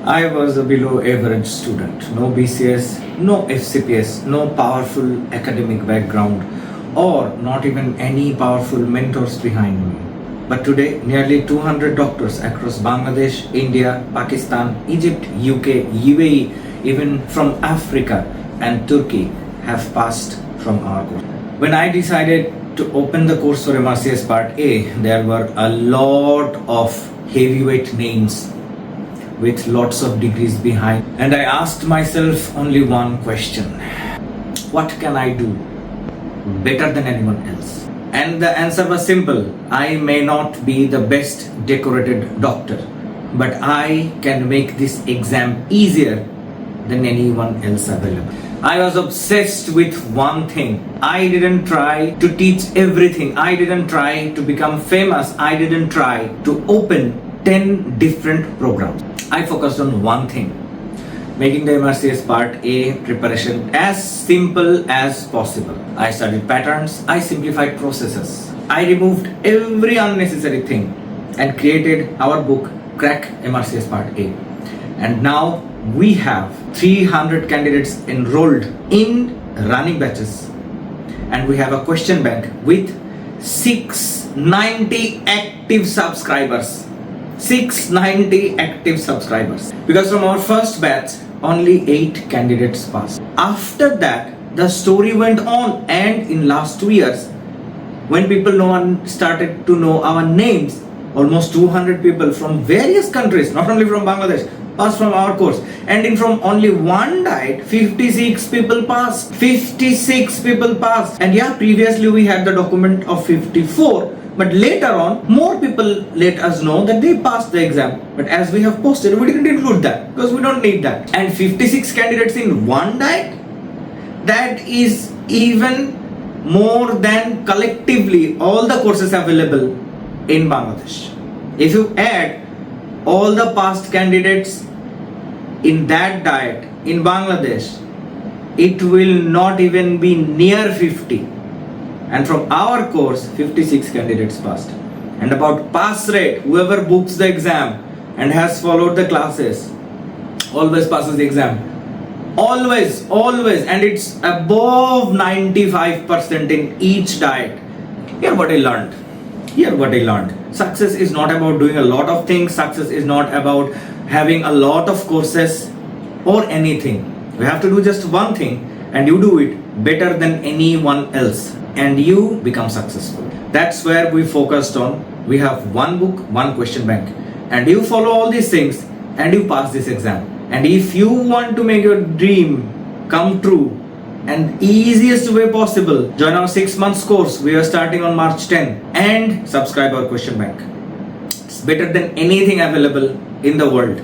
I was a below average student. No BCS, no FCPS, no powerful academic background, or not even any powerful mentors behind me. But today, nearly 200 doctors across Bangladesh, India, Pakistan, Egypt, UK, UAE, even from Africa and Turkey have passed from our course. When I decided to open the course for MRCS Part-A, there were a lot of heavyweight names with lots of degrees behind, and I asked myself only one question: what can I do better than anyone else? And the answer was simple: I may not be the best decorated doctor, but I can make this exam easier than anyone else available. I was obsessed with one thing. I didn't try to teach everything. I didn't try to become famous. I didn't try to open 10 different programs. I focused on one thing: making the MRCS Part-A preparation as simple as possible. I studied patterns, I simplified processes, I removed every unnecessary thing and created our book, Crack MRCS Part-A. And now we have 300 candidates enrolled in running batches, and we have a question bank with 690 active subscribers. 690 active subscribers. Because from our first batch, only 8 candidates passed. After that, the story went on, and in last 2 years, when people started to know our names, almost 200 people from various countries, not only from Bangladesh, passed from our course. And in from only one diet, 56 people passed. 56 people passed. And yeah, previously we had the document of 54. But later on, more people let us know that they passed the exam. But as we have posted, we didn't include that because we don't need that. And 56 candidates in one diet, that is even more than collectively all the courses available in Bangladesh. If you add all the past candidates in that diet in Bangladesh, it will not even be near 50. And from our course, 56 candidates passed. And about pass rate, whoever books the exam and has followed the classes always passes the exam. Always. And it's above 95% in each diet. Here what I learned. Success is not about doing a lot of things. Success is not about having a lot of courses or anything. You have to do just one thing, and you do it better than anyone else, and you become successful. That's where we focused on. We have one book, one question bank, and you follow all these things and you pass this exam. And if you want to make your dream come true and easiest way possible, join our 6 months course. We are starting on March 10, and subscribe our question bank. It's better than anything available in the world.